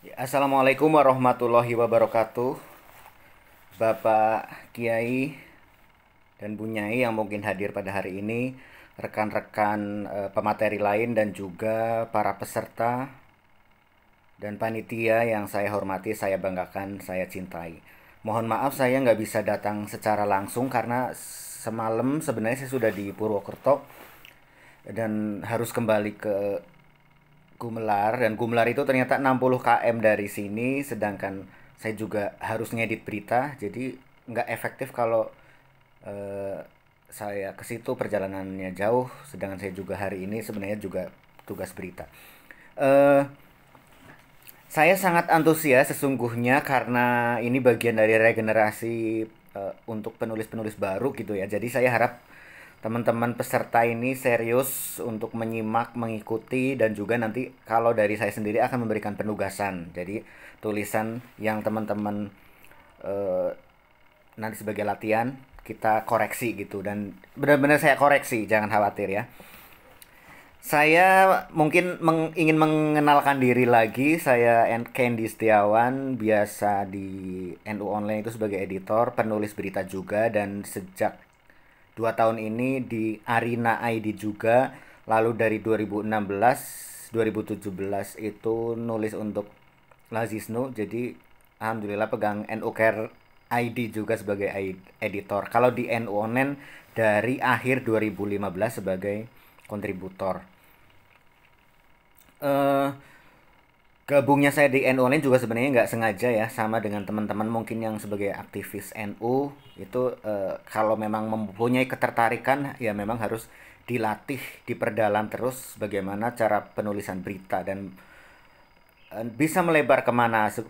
Assalamualaikum warahmatullahi wabarakatuh, Bapak Kiai dan Bu Nyai yang mungkin hadir pada hari ini, rekan-rekan pemateri lain dan juga para peserta dan panitia yang saya hormati, saya banggakan, saya cintai. Mohon maaf saya nggak bisa datang secara langsung karena semalam sebenarnya saya sudah di Purwokerto dan harus kembali ke Gumelar, dan Gumelar itu ternyata 60 km dari sini, sedangkan saya juga harus ngedit berita, jadi nggak efektif kalau eh, saya ke situ, perjalanannya jauh, sedangkan saya juga hari ini sebenarnya juga tugas berita. Eh, saya sangat antusias sesungguhnya karena ini bagian dari regenerasi untuk penulis-penulis baru gitu ya. Jadi saya harap teman-teman peserta ini serius untuk menyimak, mengikuti, dan juga nanti kalau dari saya sendiri akan memberikan penugasan. Jadi tulisan yang teman-teman eh, nanti sebagai latihan kita koreksi gitu, dan benar-benar saya koreksi, jangan khawatir ya. Saya mungkin ingin mengenalkan diri lagi. Saya Candy Setiawan, biasa di NU Online itu sebagai editor, penulis berita juga, dan sejak 2 tahun ini di Arina ID juga. Lalu dari 2016, 2017 itu nulis untuk Lazisnu. Jadi alhamdulillah pegang NU Care ID juga sebagai editor. Kalau di NU Online dari akhir 2015 sebagai kontributor. eh Gabungnya saya di NU Online juga sebenarnya nggak sengaja ya, sama dengan teman-teman mungkin yang sebagai aktivis NU itu, kalau memang mempunyai ketertarikan ya memang harus dilatih, diperdalam terus bagaimana cara penulisan berita, dan bisa melebar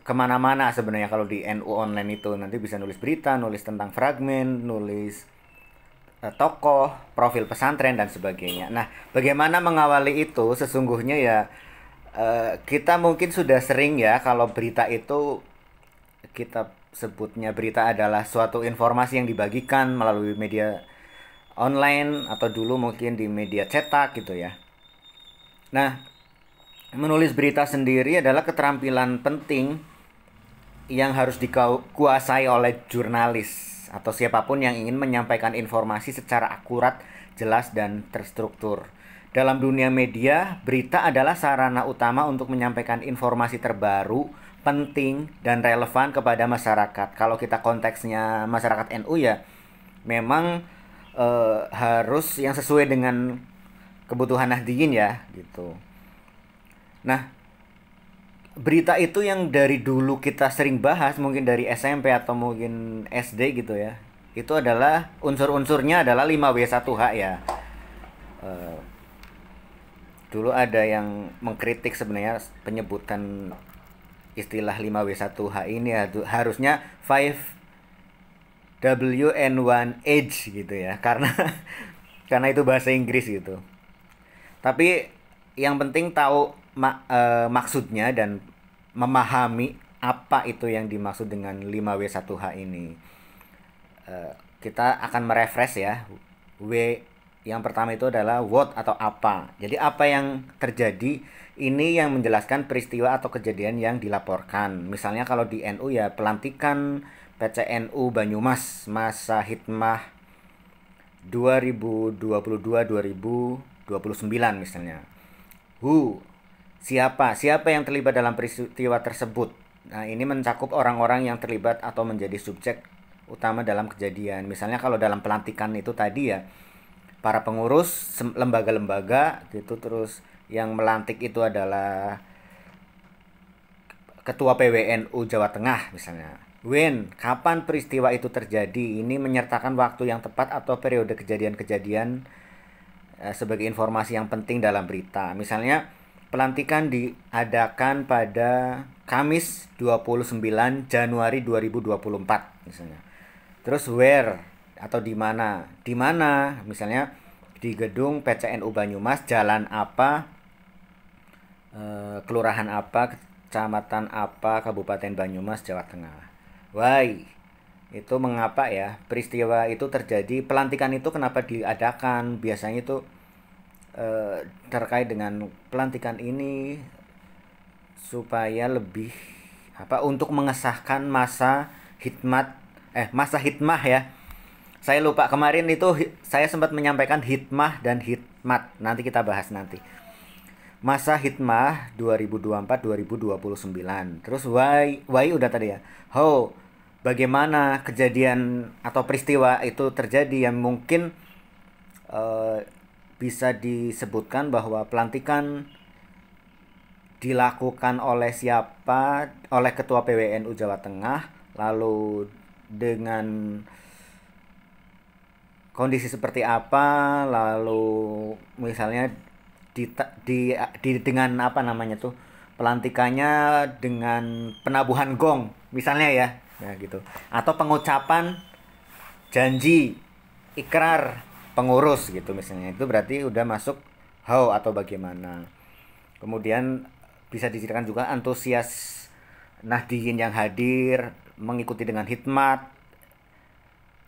kemana-mana sebenarnya. Kalau di NU Online itu nanti bisa nulis berita, nulis tentang fragmen, nulis tokoh, profil pesantren dan sebagainya. Nah, bagaimana mengawali itu? Sesungguhnya ya kita mungkin sudah sering ya, kalau berita itu kita sebutnya berita adalah suatu informasi yang dibagikan melalui media online atau dulu mungkin di media cetak gitu ya. Nah, menulis berita sendiri adalah keterampilan penting yang harus dikuasai oleh jurnalis atau siapapun yang ingin menyampaikan informasi secara akurat, jelas, dan terstruktur. Dalam dunia media, berita adalah sarana utama untuk menyampaikan informasi terbaru, penting, dan relevan kepada masyarakat. Kalau kita konteksnya masyarakat NU ya, memang harus yang sesuai dengan kebutuhan Nahdiyin ya, gitu. Nah, berita itu yang dari dulu kita sering bahas, mungkin dari SMP atau mungkin SD gitu ya, itu adalah unsur-unsurnya adalah 5W1H ya. Eh, Dulu ada yang mengkritik sebenarnya penyebutan istilah 5W1H ini ya, harusnya 5W and 1H gitu ya, karena karena itu bahasa Inggris gitu. Tapi yang penting tahu maksudnya dan memahami apa itu yang dimaksud dengan 5W1H ini. Kita akan merefresh ya. W yang pertama itu adalah what atau apa. Jadi apa yang terjadi ini yang menjelaskan peristiwa atau kejadian yang dilaporkan. Misalnya kalau di NU ya pelantikan PCNU Banyumas masa hikmah 2022-2029 misalnya. Who, siapa yang terlibat dalam peristiwa tersebut. Nah, ini mencakup orang-orang yang terlibat atau menjadi subjek utama dalam kejadian. Misalnya kalau dalam pelantikan itu tadi ya, para pengurus lembaga-lembaga gitu, terus yang melantik itu adalah Ketua PWNU Jawa Tengah misalnya. When, kapan peristiwa itu terjadi? Ini menyertakan waktu yang tepat atau periode kejadian-kejadian sebagai informasi yang penting dalam berita. Misalnya, pelantikan diadakan pada Kamis 29 Januari 2024 misalnya. Terus where atau di mana? Di mana? Misalnya di gedung PCNU Banyumas, jalan apa, kelurahan apa, kecamatan apa, Kabupaten Banyumas, Jawa Tengah. Why? Itu mengapa ya peristiwa itu terjadi, pelantikan itu kenapa diadakan, biasanya itu terkait dengan pelantikan ini supaya lebih apa untuk mengesahkan masa hikmah ya. Saya lupa kemarin itu saya sempat menyampaikan hikmah dan hikmat. Nanti kita bahas nanti. Masa hikmah 2024-2029. Terus why udah tadi ya. How bagaimana kejadian atau peristiwa itu terjadi yang mungkin eh, bisa disebutkan bahwa pelantikan dilakukan oleh siapa? Oleh Ketua PWNU Jawa Tengah. Lalu dengan kondisi seperti apa? Lalu misalnya dengan apa namanya tuh? Pelantikannya dengan penabuhan gong misalnya ya. Ya gitu. Atau pengucapan janji ikrar pengurus gitu misalnya. Itu berarti udah masuk how atau bagaimana. Kemudian bisa diceritakan juga antusias Nahdien yang hadir mengikuti dengan hikmat.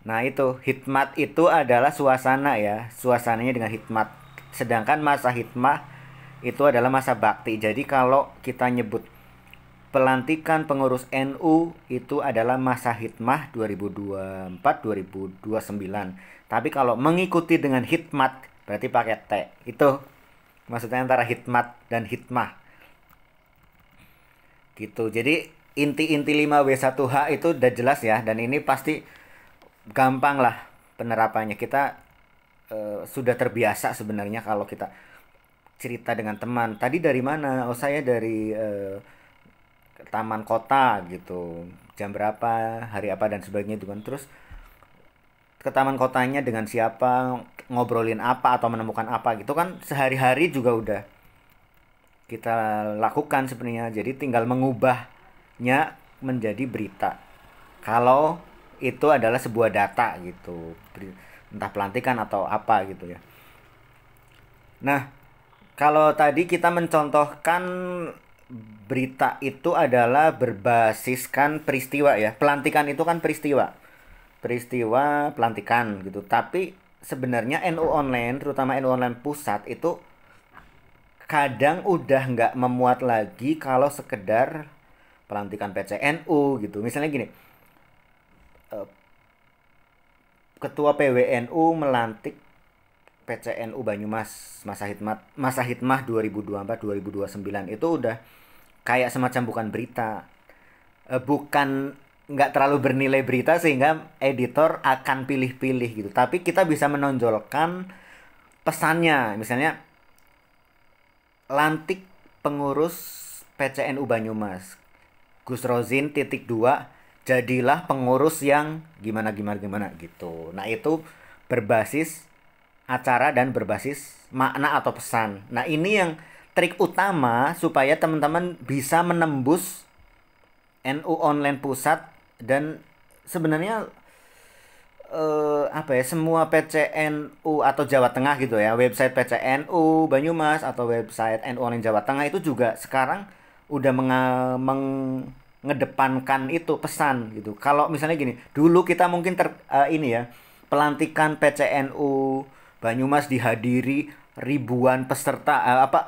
Nah itu hikmat itu adalah suasana ya, suasananya dengan hikmat. Sedangkan masa hikmah itu adalah masa bakti. Jadi kalau kita nyebut pelantikan pengurus NU itu adalah masa hikmah 2024-2029. Tapi kalau mengikuti dengan hikmat berarti pakai T. Itu maksudnya antara hikmat dan hikmah. Gitu. Jadi inti-inti 5W1H itu udah jelas ya dan ini pasti gampang lah penerapannya. Kita sudah terbiasa sebenarnya kalau kita cerita dengan teman. Tadi dari mana? Oh, saya dari taman kota gitu. Jam berapa, hari apa dan sebagainya itu kan. Terus ke taman kotanya dengan siapa, ngobrolin apa atau menemukan apa gitu kan sehari-hari juga udah kita lakukan sebenarnya. Jadi tinggal mengubahnya menjadi berita. Kalau itu adalah sebuah data gitu. Entah pelantikan atau apa gitu ya. Nah, kalau tadi kita mencontohkan berita itu adalah berbasiskan peristiwa ya. Pelantikan itu kan peristiwa. Peristiwa pelantikan gitu. Tapi sebenarnya NU Online, terutama NU Online pusat itu kadang udah nggak memuat lagi kalau sekedar pelantikan PCNU gitu. Misalnya gini, Ketua PWNU melantik PCNU Banyumas masa hikmah 2024-2029 itu udah kayak semacam bukan berita, bukan nggak terlalu bernilai berita sehingga editor akan pilih-pilih gitu. Tapi kita bisa menonjolkan pesannya, misalnya lantik pengurus PCNU Banyumas Gus Rozin titik 2 jadilah pengurus yang gimana gitu. Nah itu berbasis acara dan berbasis makna atau pesan. Nah ini yang trik utama supaya teman-teman bisa menembus NU Online Pusat dan sebenarnya apa ya semua PCNU atau Jawa Tengah gitu ya, website PCNU Banyumas atau website NU Online Jawa Tengah itu juga sekarang udah mengedepankan itu pesan gitu. Kalau misalnya gini, dulu kita mungkin ini ya, pelantikan PCNU Banyumas dihadiri ribuan peserta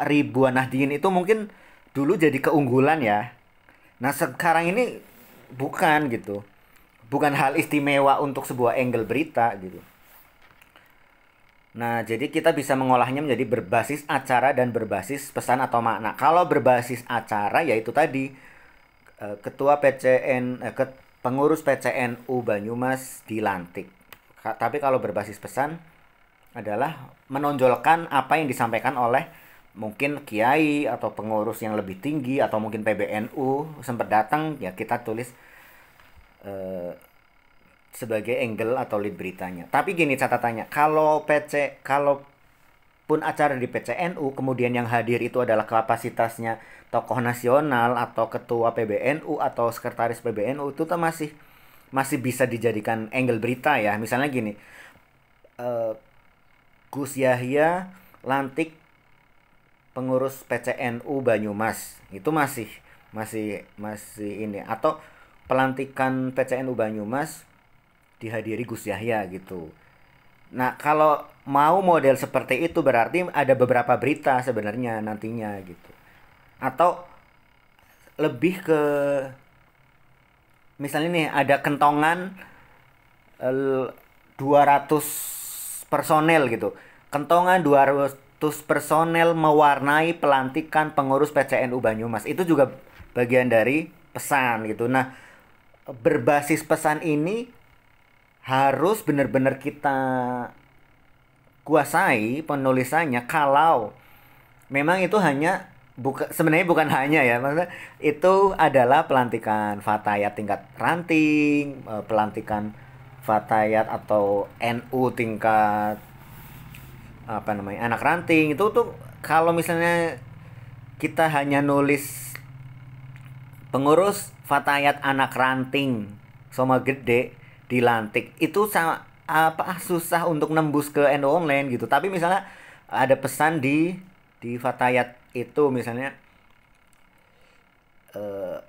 ribuan Nahdien itu mungkin dulu jadi keunggulan ya. Nah, sekarang ini bukan gitu. Bukan hal istimewa untuk sebuah angle berita gitu. Nah, jadi kita bisa mengolahnya menjadi berbasis acara dan berbasis pesan atau makna. Kalau berbasis acara yaitu tadi ketua pengurus PCNU Banyumas dilantik. Tapi kalau berbasis pesan adalah menonjolkan apa yang disampaikan oleh mungkin kiai atau pengurus yang lebih tinggi atau mungkin PBNU sempat datang ya kita tulis sebagai angle atau lead beritanya. Tapi gini catatannya, kalau pun acara di PCNU kemudian yang hadir itu adalah kapasitasnya tokoh nasional atau ketua PBNU atau sekretaris PBNU itu tuh masih bisa dijadikan angle berita ya. Misalnya gini, Gus Yahya lantik pengurus PCNU Banyumas itu masih ini atau pelantikan PCNU Banyumas dihadiri Gus Yahya gitu. Nah, kalau mau model seperti itu berarti ada beberapa berita sebenarnya nantinya gitu. Atau lebih ke misalnya nih ada kentongan 200 personel gitu. Kentongan 200 personel mewarnai pelantikan pengurus PCNU Banyumas. Itu juga bagian dari pesan gitu. Nah, berbasis pesan ini harus benar-benar kita kuasai penulisannya. Kalau memang itu hanya sebenarnya bukan hanya ya, maksudnya itu adalah pelantikan fatayat tingkat ranting, pelantikan fatayat atau NU tingkat apa namanya anak ranting itu tuh kalau misalnya kita hanya nulis pengurus fatayat anak ranting sama gede dilantik itu sama apa susah untuk nembus ke NU online gitu. Tapi misalnya ada pesan di fatayat itu misalnya eh,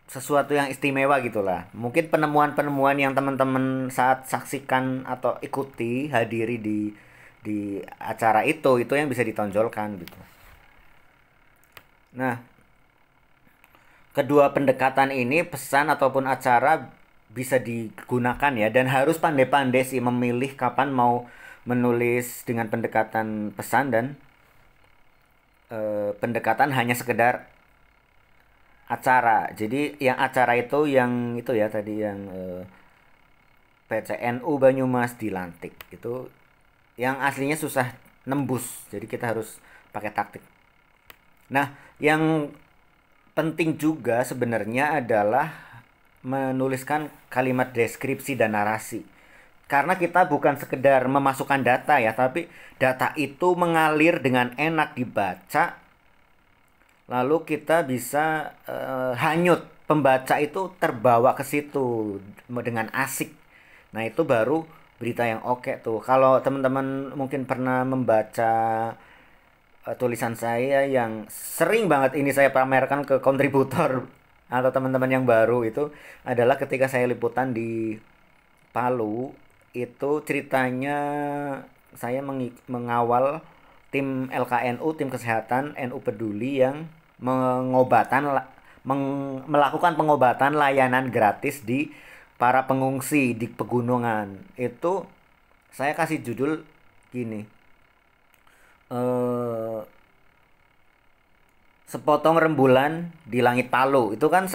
sesuatu yang istimewa gitulah. Mungkin penemuan-penemuan yang teman-teman saat saksikan atau ikuti hadiri di acara itu yang bisa ditonjolkan gitu. Nah, kedua pendekatan ini pesan ataupun acara bisa digunakan ya dan harus pandai-pandai sih memilih kapan mau menulis dengan pendekatan pesan dan pendekatan hanya sekedar acara. Jadi yang acara itu yang itu ya tadi yang PCNU Banyumas dilantik. Itu yang aslinya susah nembus. Jadi kita harus pakai taktik. Nah, yang penting juga sebenarnya adalah menuliskan kalimat deskripsi dan narasi. Karena kita bukan sekedar memasukkan data ya, tapi data itu mengalir dengan enak dibaca. Lalu kita bisa hanyut, pembaca itu terbawa ke situ dengan asik. Nah, itu baru berita yang oke tuh. Kalau teman-teman mungkin pernah membaca tulisan saya yang sering banget ini saya pamerkan ke kontributor atau teman-teman yang baru itu adalah ketika saya liputan di Palu itu ceritanya saya mengawal tim LKNU, tim kesehatan NU Peduli yang melakukan pengobatan layanan gratis di para pengungsi di pegunungan. Itu saya kasih judul gini. Eh Sepotong rembulan di langit Palu. Itu kan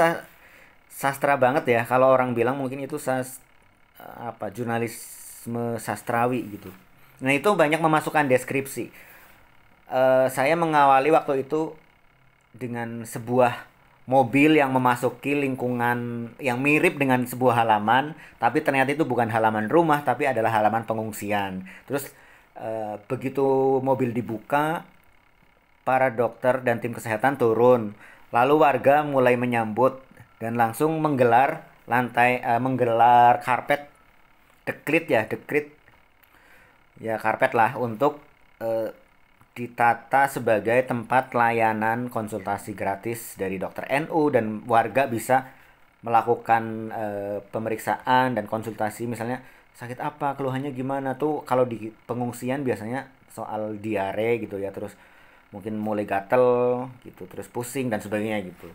sastra banget ya. Kalau orang bilang mungkin itu apa jurnalisme sastrawi gitu. Nah, itu banyak memasukkan deskripsi. Saya mengawali waktu itu dengan sebuah mobil yang memasuki lingkungan yang mirip dengan sebuah halaman, tapi ternyata itu bukan halaman rumah, tapi adalah halaman pengungsian. Terus begitu mobil dibuka, para dokter dan tim kesehatan turun. Lalu warga mulai menyambut dan langsung menggelar karpet dekrit ya karpet lah untuk eh, ditata sebagai tempat layanan konsultasi gratis dari dokter NU dan warga bisa melakukan pemeriksaan dan konsultasi misalnya sakit apa keluhannya gimana tuh kalau di pengungsian biasanya soal diare gitu ya terus mungkin mulai gatel gitu terus pusing dan sebagainya gitu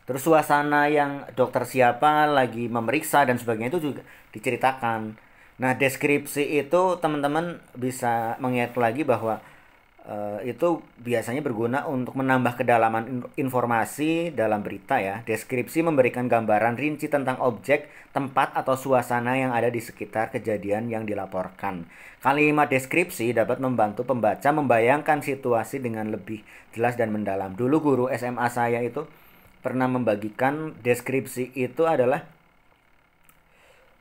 terus suasana yang dokter siapa lagi memeriksa dan sebagainya itu juga diceritakan. Nah, deskripsi itu teman-teman bisa mengingat lagi bahwa itu biasanya berguna untuk menambah kedalaman informasi dalam berita ya. Deskripsi memberikan gambaran rinci tentang objek, tempat atau suasana yang ada di sekitar kejadian yang dilaporkan. Kalimat deskripsi dapat membantu pembaca membayangkan situasi dengan lebih jelas dan mendalam. Dulu guru SMA saya itu pernah membagikan deskripsi itu adalah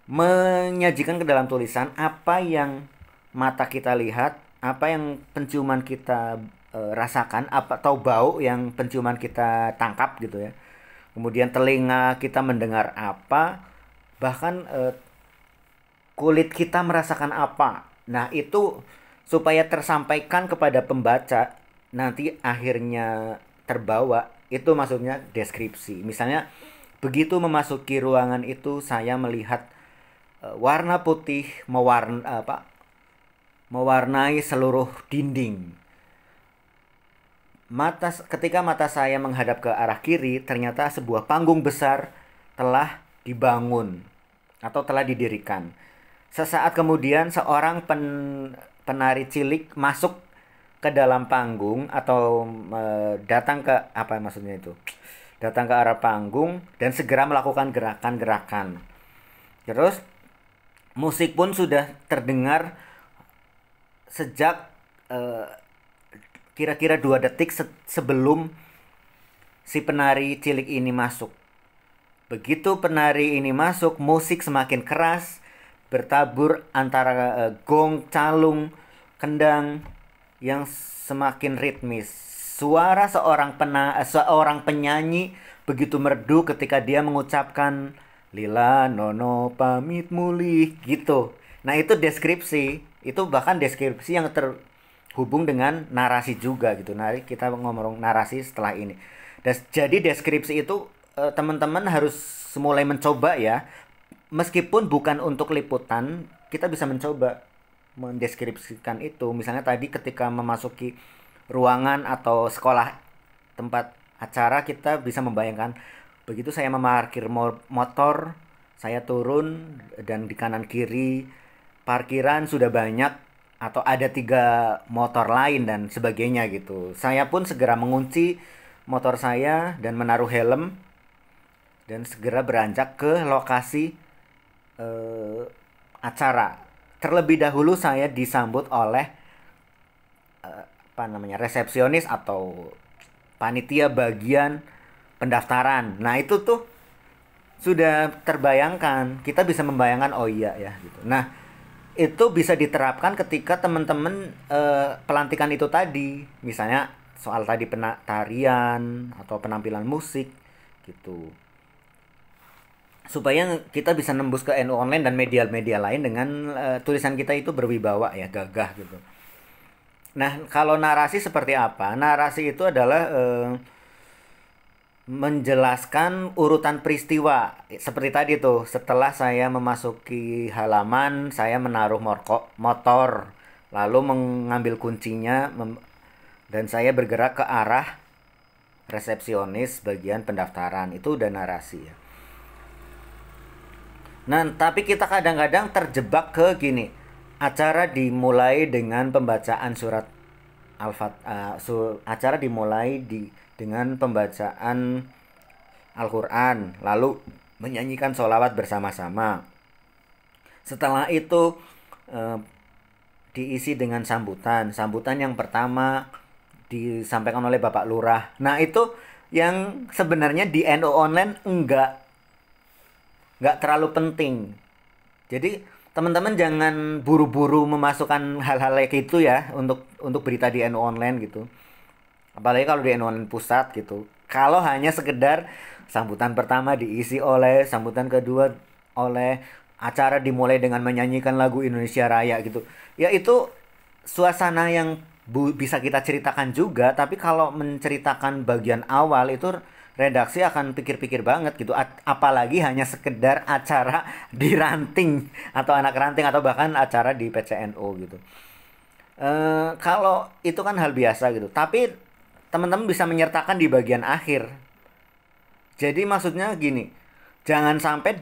menyajikan ke dalam tulisan apa yang mata kita lihat, apa yang penciuman kita rasakan, apa atau bau yang penciuman kita tangkap gitu ya. Kemudian telinga kita mendengar apa, bahkan kulit kita merasakan apa. Nah, itu supaya tersampaikan kepada pembaca nanti akhirnya terbawa, itu maksudnya deskripsi. Misalnya begitu memasuki ruangan itu saya melihat warna putih mewarnai seluruh dinding. ketika mata saya menghadap ke arah kiri, ternyata sebuah panggung besar telah dibangun atau telah didirikan. Sesaat kemudian seorang penari cilik masuk ke dalam panggung atau datang ke apa maksudnya itu? Datang ke arah panggung dan segera melakukan gerakan-gerakan. Terus musik pun sudah terdengar sejak kira-kira 2 detik sebelum si penari cilik ini masuk. Begitu penari ini masuk, musik semakin keras, bertabur antara gong, calung, kendang yang semakin ritmis. Suara seorang penyanyi begitu merdu ketika dia mengucapkan Lila nono pamit mulih gitu. Nah, itu deskripsi, itu bahkan deskripsi yang terhubung dengan narasi juga gitu. Nah, kita ngomong narasi setelah ini. Jadi deskripsi itu teman-teman harus mulai mencoba ya. Meskipun bukan untuk liputan, kita bisa mencoba mendeskripsikan itu. Misalnya tadi ketika memasuki ruangan atau sekolah tempat acara, kita bisa membayangkan begitu saya memarkir motor, saya turun dan di kanan kiri parkiran sudah banyak atau ada 3 motor lain dan sebagainya gitu. Saya pun segera mengunci motor saya dan menaruh helm dan segera beranjak ke lokasi acara. Terlebih dahulu saya disambut oleh resepsionis atau panitia bagian pendaftaran. Nah, itu tuh sudah terbayangkan. Kita bisa membayangkan oh iya ya gitu. Nah, itu bisa diterapkan ketika teman-teman pelantikan itu tadi. Misalnya soal tadi tarian atau penampilan musik gitu. Supaya kita bisa nembus ke NU Online dan media-media lain dengan tulisan kita itu berwibawa ya, gagah gitu. Nah, kalau narasi seperti apa? Narasi itu adalah menjelaskan urutan peristiwa. Seperti tadi tuh, setelah saya memasuki halaman, saya menaruh motor, lalu mengambil kuncinya, dan saya bergerak ke arah resepsionis bagian pendaftaran. Itu udah narasi ya. Nah, tapi kita kadang-kadang terjebak ke gini. Acara dimulai dengan pembacaan surat acara dimulai dengan pembacaan Al-Quran, lalu menyanyikan sholawat bersama-sama. Setelah itu diisi dengan sambutan. Sambutan yang pertama disampaikan oleh Bapak Lurah. Nah, itu yang sebenarnya di NU Online nggak terlalu penting. Jadi teman-teman jangan buru-buru memasukkan hal-hal kayak gitu ya untuk berita di NU Online gitu. Apalagi kalau di NU Online pusat gitu. Kalau hanya sekedar sambutan pertama diisi oleh, sambutan kedua oleh, acara dimulai dengan menyanyikan lagu Indonesia Raya gitu. Ya itu suasana yang bisa kita ceritakan juga, tapi kalau menceritakan bagian awal itu redaksi akan pikir-pikir banget gitu. Apalagi hanya sekedar acara di ranting atau anak ranting atau bahkan acara di PCNO gitu. Kalau itu kan hal biasa gitu. Tapi teman-teman bisa menyertakan di bagian akhir. Jadi maksudnya gini, jangan sampai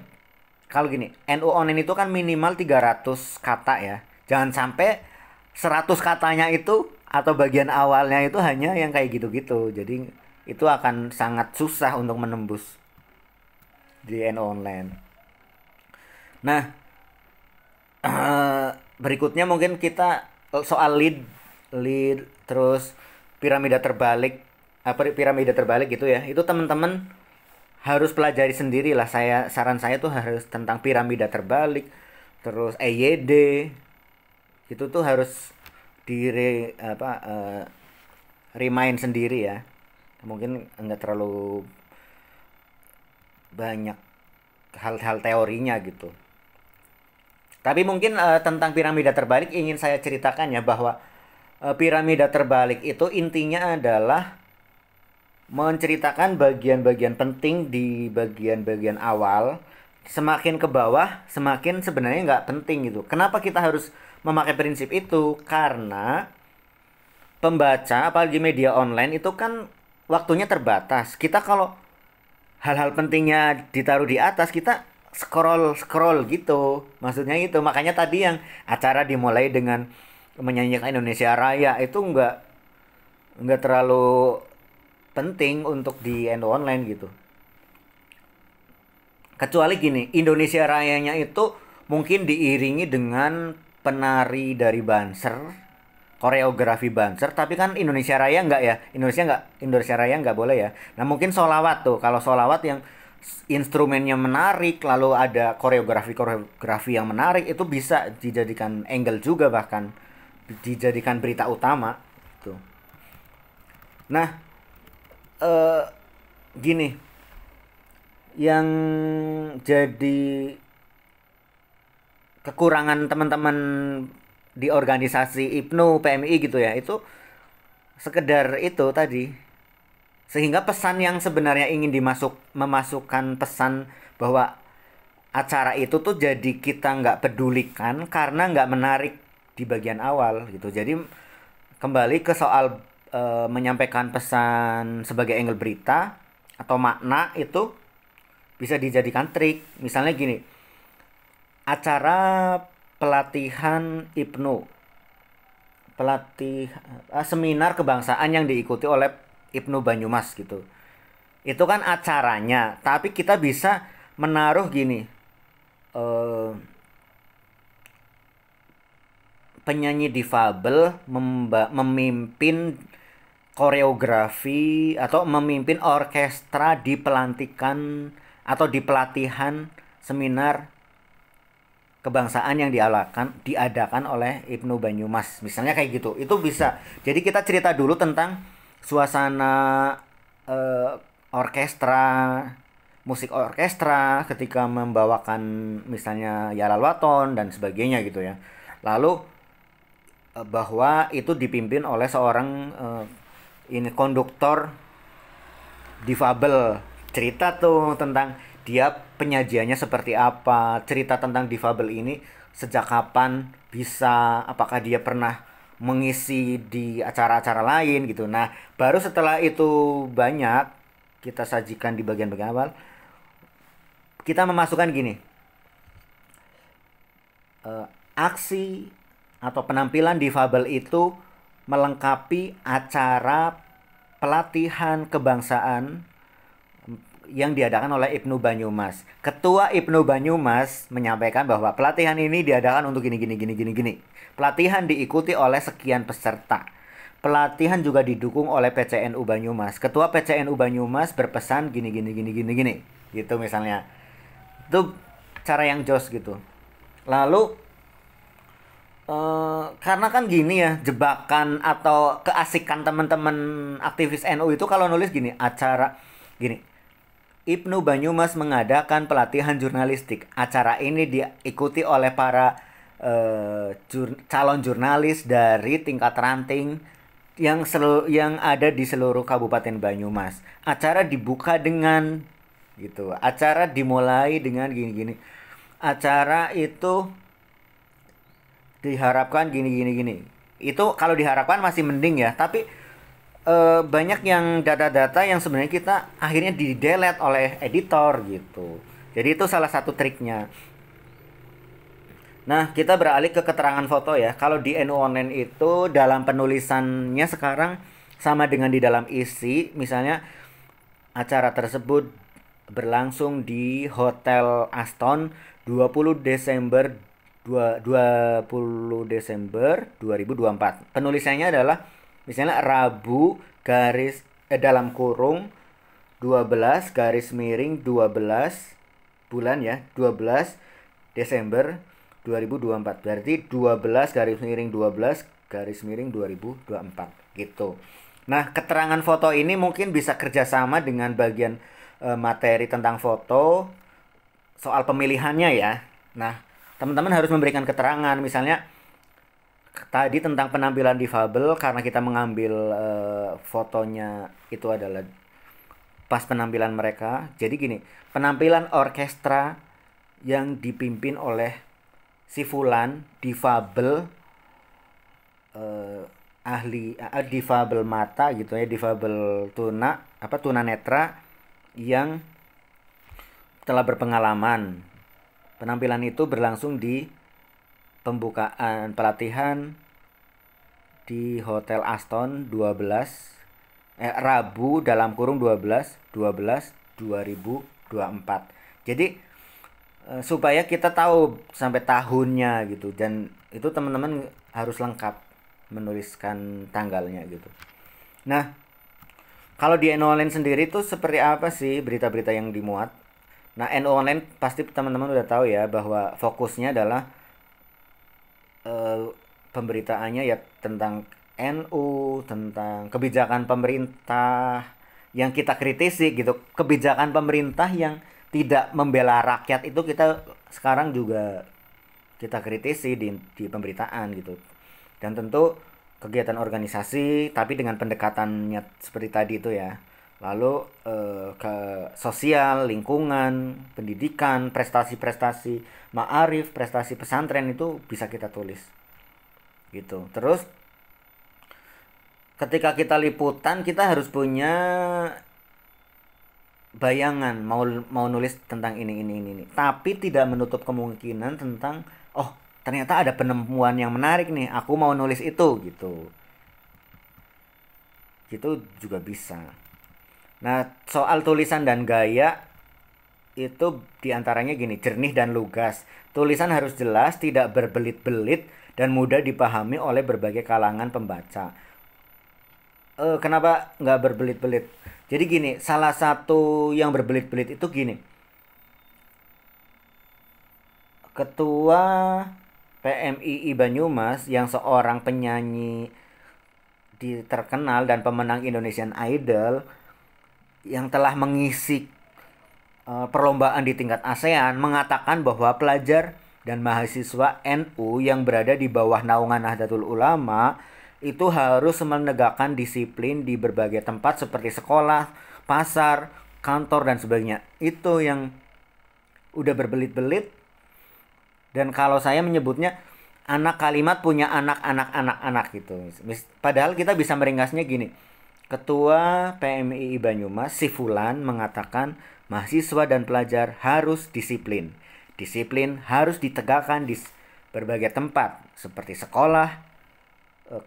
kalau gini, NU Online itu kan minimal 300 kata ya. Jangan sampai 100 katanya itu atau bagian awalnya itu hanya yang kayak gitu-gitu. Jadi itu akan sangat susah untuk menembus di NU Online. Nah, berikutnya mungkin kita soal lead terus piramida terbalik gitu ya. Itu teman-teman harus pelajari sendiri lah. Saran saya tuh harus tentang piramida terbalik, terus EYD. Itu tuh harus remind sendiri ya. Mungkin enggak terlalu banyak hal-hal teorinya gitu. Tapi mungkin tentang piramida terbalik ingin saya ceritakan ya, bahwa piramida terbalik itu intinya adalah menceritakan bagian-bagian penting di bagian-bagian awal. Semakin ke bawah semakin sebenarnya nggak penting gitu. Kenapa kita harus memakai prinsip itu? Karena pembaca apalagi media online itu kan waktunya terbatas. Kita kalau hal-hal pentingnya ditaruh di atas, kita scroll scroll gitu. Maksudnya itu makanya tadi yang acara dimulai dengan menyanyikan Indonesia Raya itu nggak terlalu penting untuk di end online gitu. Kecuali gini, Indonesia Rayanya itu mungkin diiringi dengan penari dari Banser, koreografi Banser, tapi kan Indonesia Raya nggak ya, Indonesia Raya nggak boleh ya. Nah mungkin solawat tuh, kalau solawat yang instrumennya menarik, lalu ada koreografi yang menarik, itu bisa dijadikan angle juga, bahkan dijadikan berita utama tuh. Nah, eh gini, yang jadi kekurangan teman-teman di organisasi IPNU PMI gitu ya, itu sekedar itu tadi, sehingga pesan yang sebenarnya ingin memasukkan pesan bahwa acara itu tuh jadi kita nggak pedulikan karena nggak menarik di bagian awal gitu. Jadi kembali ke soal menyampaikan pesan sebagai angle berita atau makna itu bisa dijadikan trik. Misalnya gini, acara pelatihan IPNU, seminar kebangsaan yang diikuti oleh IPNU Banyumas gitu. Itu kan acaranya, tapi kita bisa menaruh gini, eh, penyanyi difabel memimpin koreografi atau memimpin orkestra di pelantikan atau di pelatihan seminar kebangsaan yang diadakan oleh IPNU Banyumas. Misalnya kayak gitu. Itu bisa. Jadi kita cerita dulu tentang suasana eh, orkestra, musik orkestra ketika membawakan misalnya Yalal Waton dan sebagainya gitu ya. Lalu bahwa itu dipimpin oleh seorang ini konduktor difabel. Cerita tuh tentang dia penyajiannya seperti apa, cerita tentang difabel ini sejak kapan bisa, apakah dia pernah mengisi di acara-acara lain gitu. Nah, baru setelah itu banyak kita sajikan di bagian-bagian awal, kita memasukkan gini, aksi atau penampilan difabel itu melengkapi acara pelatihan kebangsaan yang diadakan oleh IPNU Banyumas. Ketua IPNU Banyumas menyampaikan bahwa pelatihan ini diadakan untuk gini gini gini gini gini. Pelatihan diikuti oleh sekian peserta. Pelatihan juga didukung oleh PCNU Banyumas. Ketua PCNU Banyumas berpesan gini gini gini gini gini. Gitu misalnya. Itu cara yang jos gitu. Lalu karena kan gini ya, jebakan atau keasikan teman-teman aktivis NU itu kalau nulis gini, acara gini, IPNU Banyumas mengadakan pelatihan jurnalistik. Acara ini diikuti oleh para calon jurnalis dari tingkat ranting yang ada di seluruh Kabupaten Banyumas. Acara dibuka dengan gitu. Acara dimulai dengan gini-gini. Acara itu diharapkan gini. Itu kalau diharapkan masih mending ya, tapi banyak yang data-data yang sebenarnya kita akhirnya di-delete oleh editor gitu. Jadi itu salah satu triknya. Nah, kita beralih ke keterangan foto ya. Kalau di NU Online itu dalam penulisannya sekarang sama dengan di dalam isi, misalnya acara tersebut berlangsung di Hotel Aston 20 Desember 20 Desember 2024. Penulisannya adalah misalnya Rabu dalam kurung 12 garis miring 12 bulan ya, 12 Desember 2024. Berarti 12 garis miring 12 garis miring 2024 gitu. Nah, keterangan foto ini mungkin bisa kerjasama dengan bagian materi tentang foto soal pemilihannya ya. Nah, teman-teman harus memberikan keterangan, misalnya tadi tentang penampilan difabel karena kita mengambil fotonya itu adalah pas penampilan mereka. Jadi gini, penampilan orkestra yang dipimpin oleh si Fulan difabel difabel mata gitu ya, difabel tunanetra yang telah berpengalaman. Penampilan itu berlangsung di pembukaan pelatihan di Hotel Aston 2024. Jadi supaya kita tahu sampai tahunnya gitu, dan itu teman-teman harus lengkap menuliskan tanggalnya gitu. Nah, kalau di NU Online sendiri tuh seperti apa sih berita-berita yang dimuat? Nah, NU Online pasti teman-teman udah tahu ya bahwa fokusnya adalah pemberitaannya ya tentang NU, tentang kebijakan pemerintah yang kita kritisi gitu. Kebijakan pemerintah yang tidak membela rakyat itu kita sekarang juga kita kritisi di pemberitaan gitu. Dan tentu kegiatan organisasi tapi dengan pendekatannya seperti tadi itu ya. Lalu ke sosial, lingkungan, pendidikan, prestasi-prestasi ma'arif, prestasi pesantren itu bisa kita tulis gitu. Terus ketika kita liputan kita harus punya bayangan mau nulis tentang ini. Tapi tidak menutup kemungkinan tentang ternyata ada penemuan yang menarik nih, aku mau nulis itu gitu. Gitu juga bisa. Nah, soal tulisan dan gaya itu diantaranya gini, jernih dan lugas. Tulisan harus jelas, tidak berbelit-belit, dan mudah dipahami oleh berbagai kalangan pembaca. Kenapa nggak berbelit-belit? Jadi gini, salah satu yang berbelit-belit itu gini. Ketua PMII Banyumas yang seorang penyanyi terkenal dan pemenang Indonesian Idol yang telah mengisi perlombaan di tingkat ASEAN mengatakan bahwa pelajar dan mahasiswa NU yang berada di bawah naungan Nahdlatul Ulama itu harus menegakkan disiplin di berbagai tempat seperti sekolah, pasar, kantor dan sebagainya. Itu yang udah berbelit-belit, dan kalau saya menyebutnya anak kalimat punya anak gitu. Padahal kita bisa meringkasnya gini. Ketua PMII Banyumas si Fulan mengatakan mahasiswa dan pelajar harus disiplin. Disiplin harus ditegakkan di berbagai tempat seperti sekolah,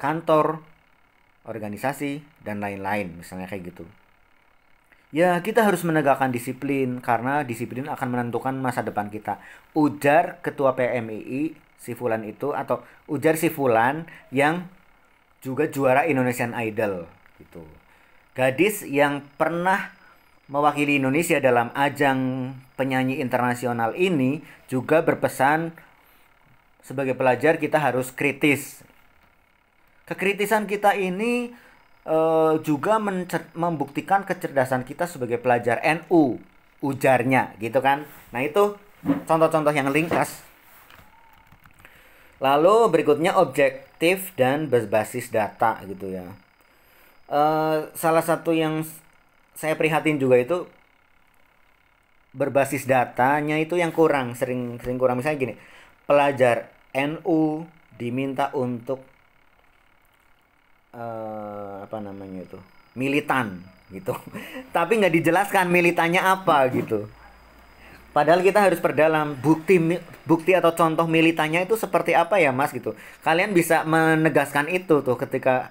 kantor, organisasi, dan lain-lain. Misalnya kayak gitu. Ya, kita harus menegakkan disiplin karena disiplin akan menentukan masa depan kita. Ujar Ketua PMII si Fulan itu, atau ujar si Fulan yang juga juara Indonesian Idol gitu. Gadis yang pernah mewakili Indonesia dalam ajang penyanyi internasional ini juga berpesan sebagai pelajar kita harus kritis. Kekritisan kita ini juga membuktikan kecerdasan kita sebagai pelajar NU, ujarnya gitu kan. Nah, itu contoh-contoh yang ringkas. Lalu berikutnya objektif dan berbasis data gitu ya. Salah satu yang saya prihatin juga itu berbasis datanya itu yang sering kurang. Misalnya gini, pelajar NU diminta untuk militan gitu. Tapi nggak dijelaskan militannya apa gitu. Padahal kita harus perdalam bukti atau contoh militannya itu seperti apa ya Mas gitu. Kalian bisa menegaskan itu tuh ketika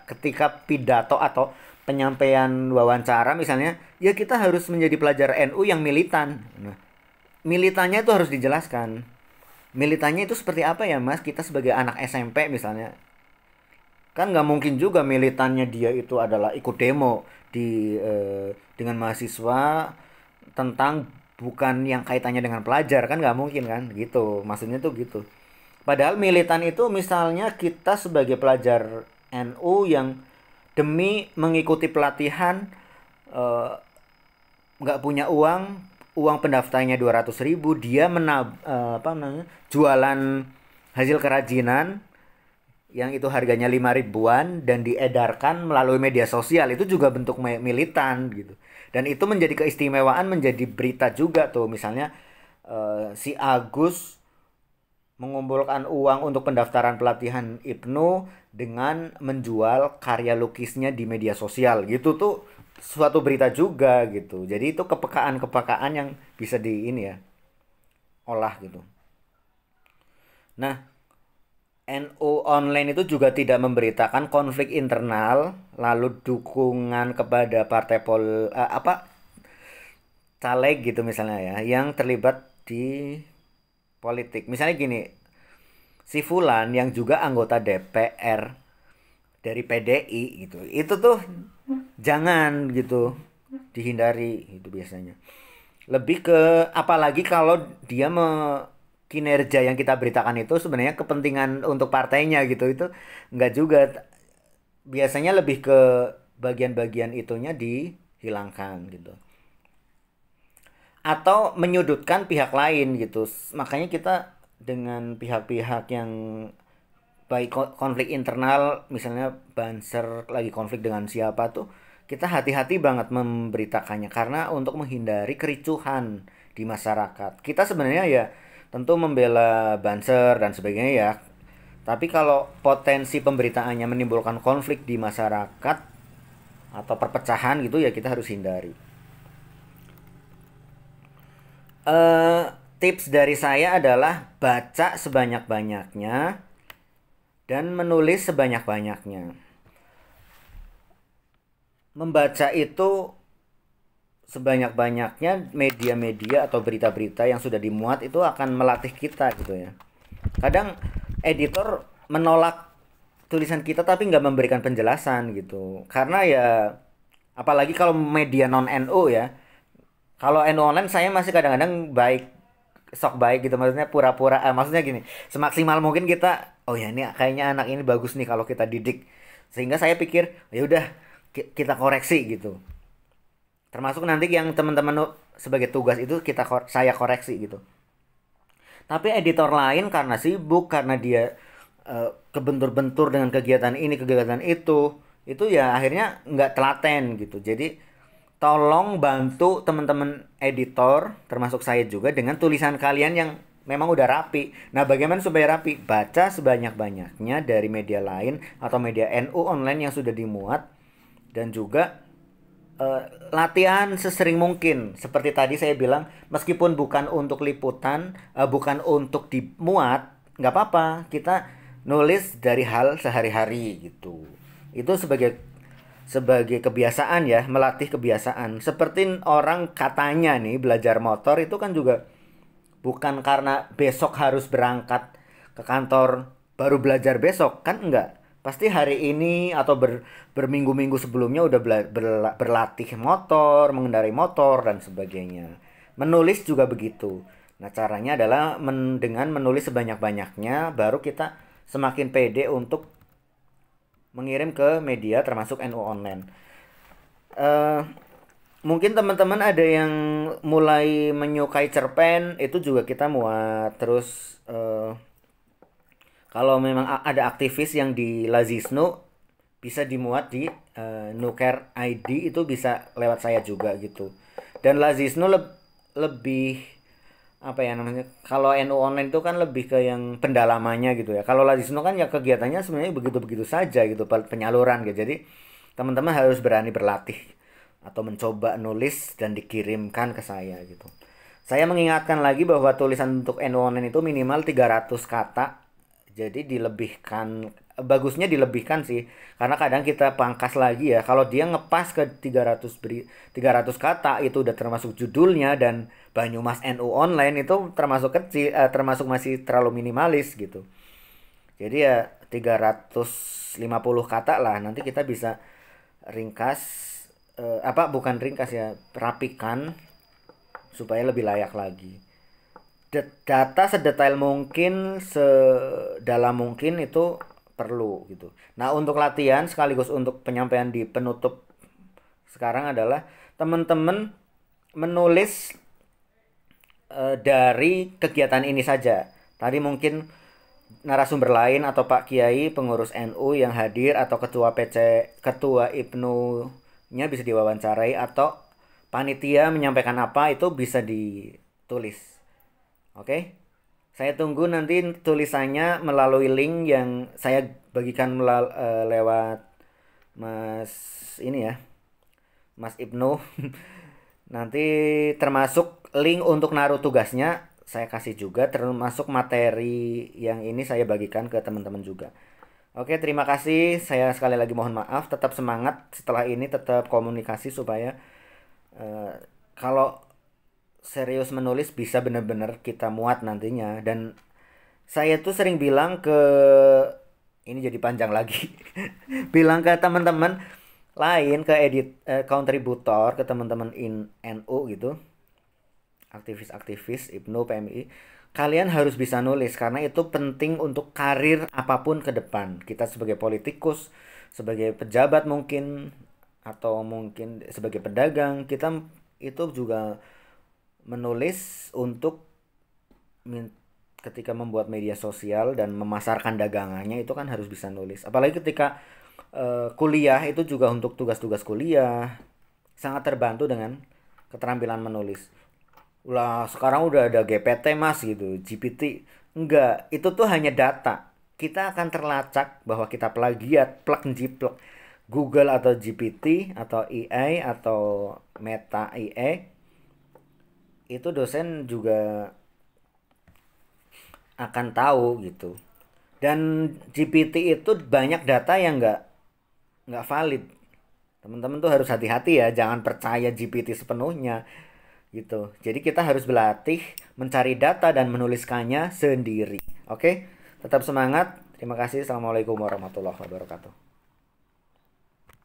pidato atau penyampaian wawancara misalnya, ya kita harus menjadi pelajar NU yang militan. Nah, militannya itu harus dijelaskan. Militannya itu seperti apa ya Mas? Kita sebagai anak SMP misalnya, kan nggak mungkin juga militannya dia itu adalah ikut demo dengan mahasiswa tentang bukan yang kaitannya dengan pelajar, kan nggak mungkin kan gitu, maksudnya tuh gitu. Padahal militan itu misalnya kita sebagai pelajar NU yang demi mengikuti pelatihan nggak punya uang pendaftarnya 200.000, dia jualan hasil kerajinan yang itu harganya 5 ribuan dan diedarkan melalui media sosial, itu juga bentuk militan gitu. Dan itu menjadi keistimewaan, menjadi berita juga tuh. Misalnya si Agus mengumpulkan uang untuk pendaftaran pelatihan Ibnu dengan menjual karya lukisnya di media sosial gitu tuh suatu berita juga gitu. Jadi itu kepekaan-kepekaan yang bisa di ini ya, olah gitu. Nah, NU online itu juga tidak memberitakan konflik internal, lalu dukungan kepada caleg gitu misalnya ya, yang terlibat di politik. Misalnya gini, si Fulan yang juga anggota DPR dari PDI gitu, itu tuh jangan gitu dihindari itu biasanya. Lebih ke apalagi kalau dia kinerja yang kita beritakan itu sebenarnya kepentingan untuk partainya gitu, itu nggak juga, biasanya lebih ke bagian-bagian itunya dihilangkan gitu atau menyudutkan pihak lain gitu. Makanya kita dengan pihak-pihak yang baik konflik internal, misalnya Banser lagi konflik dengan siapa tuh, kita hati-hati banget memberitakannya karena untuk menghindari kericuhan di masyarakat. Kita sebenarnya ya tentu membela Banser dan sebagainya ya. Tapi kalau potensi pemberitaannya menimbulkan konflik di masyarakat atau perpecahan gitu ya kita harus hindari. eh Tips dari saya adalah baca sebanyak-banyaknya dan menulis sebanyak-banyaknya. Membaca itu sebanyak-banyaknya media-media atau berita-berita yang sudah dimuat itu akan melatih kita gitu ya. Kadang editor menolak tulisan kita tapi nggak memberikan penjelasan gitu. Karena ya apalagi kalau media non NU ya. Kalau NU online saya masih kadang-kadang baik, sok baik gitu, maksudnya pura-pura, maksudnya gini, semaksimal mungkin kita, oh ya ini kayaknya anak ini bagus nih kalau kita didik, sehingga saya pikir ya udah kita koreksi gitu, termasuk nanti yang teman-teman sebagai tugas itu saya koreksi gitu. Tapi editor lain karena sibuk, karena dia kebentur-bentur dengan kegiatan ini kegiatan itu ya akhirnya nggak telaten gitu. Jadi tolong bantu teman-teman editor termasuk saya juga dengan tulisan kalian yang memang udah rapi. Nah, bagaimana supaya rapi? Baca sebanyak-banyaknya dari media lain atau media NU online yang sudah dimuat, dan juga latihan sesering mungkin. Seperti tadi saya bilang, meskipun bukan untuk liputan, bukan untuk dimuat, nggak apa-apa. Kita nulis dari hal sehari-hari gitu. Itu sebagai kebiasaan ya, melatih kebiasaan. Seperti orang katanya nih belajar motor itu kan juga bukan karena besok harus berangkat ke kantor baru belajar besok, kan enggak. Pasti hari ini atau berminggu-minggu sebelumnya udah berlatih motor, mengendarai motor dan sebagainya. Menulis juga begitu. Nah, caranya adalah dengan menulis sebanyak-banyaknya baru kita semakin pede untuk mengirim ke media termasuk NU online. Eh Mungkin teman-teman ada yang mulai menyukai cerpen, itu juga kita muat. Terus kalau memang ada aktivis yang di Lazisnu bisa dimuat di Nuker ID, itu bisa lewat saya juga gitu. Dan Lazisnu lebih apa ya namanya, kalau NU online itu kan lebih ke yang pendalamannya gitu ya. Kalau Lazisnu kan ya kegiatannya sebenarnya begitu-begitu saja gitu, penyaluran gitu. Jadi teman-teman harus berani berlatih atau mencoba nulis dan dikirimkan ke saya gitu. Saya mengingatkan lagi bahwa tulisan untuk NU online itu minimal 300 kata. Jadi dilebihkan, bagusnya dilebihkan sih. Karena kadang kita pangkas lagi ya. Kalau dia ngepas ke 300 kata itu udah termasuk judulnya, dan Banyumas NU online itu termasuk kecil, termasuk masih terlalu minimalis gitu. Jadi ya 350 kata lah. Nanti kita bisa ringkas, bukan ringkas ya, rapikan supaya lebih layak lagi. Data sedetail mungkin, sedalam mungkin itu perlu gitu. Nah, untuk latihan sekaligus untuk penyampaian di penutup sekarang adalah teman-teman menulis dari kegiatan ini saja. Tadi mungkin narasumber lain atau Pak Kiai pengurus NU yang hadir atau ketua ketua IPNU-nya bisa diwawancarai, atau panitia menyampaikan apa itu bisa ditulis. Oke? Saya tunggu nanti tulisannya melalui link yang saya bagikan lewat Mas ini ya, Mas Ibnu. Nanti termasuk link untuk naruh tugasnya saya kasih juga, termasuk materi yang ini saya bagikan ke teman-teman juga. Oke, terima kasih. Saya sekali lagi mohon maaf. Tetap semangat setelah ini, tetap komunikasi supaya eh, kalau serius menulis bisa benar-benar kita muat nantinya. Dan saya tuh sering bilang ke, ini jadi panjang lagi, bilang ke teman-teman lain, ke kontributor, ke teman-teman NU gitu, aktivis-aktivis IPNU, PMI, kalian harus bisa nulis karena itu penting untuk karir apapun ke depan. Kita sebagai politikus, sebagai pejabat mungkin, atau mungkin sebagai pedagang, kita itu juga menulis untuk ketika membuat media sosial dan memasarkan dagangannya itu kan harus bisa nulis. Apalagi ketika kuliah itu juga untuk tugas-tugas kuliah sangat terbantu dengan keterampilan menulis. Lah sekarang udah ada GPT mas gitu, GPT. Enggak, itu tuh hanya data. Kita akan terlacak bahwa kita plagiat, plug jiplak Google atau GPT atau AI atau Meta AI. Itu dosen juga akan tahu gitu. Dan GPT itu banyak data yang nggak valid. Teman-teman tuh harus hati-hati ya, jangan percaya GPT sepenuhnya gitu. Jadi kita harus berlatih mencari data dan menuliskannya sendiri. Oke, tetap semangat. Terima kasih. Assalamualaikum warahmatullahi wabarakatuh.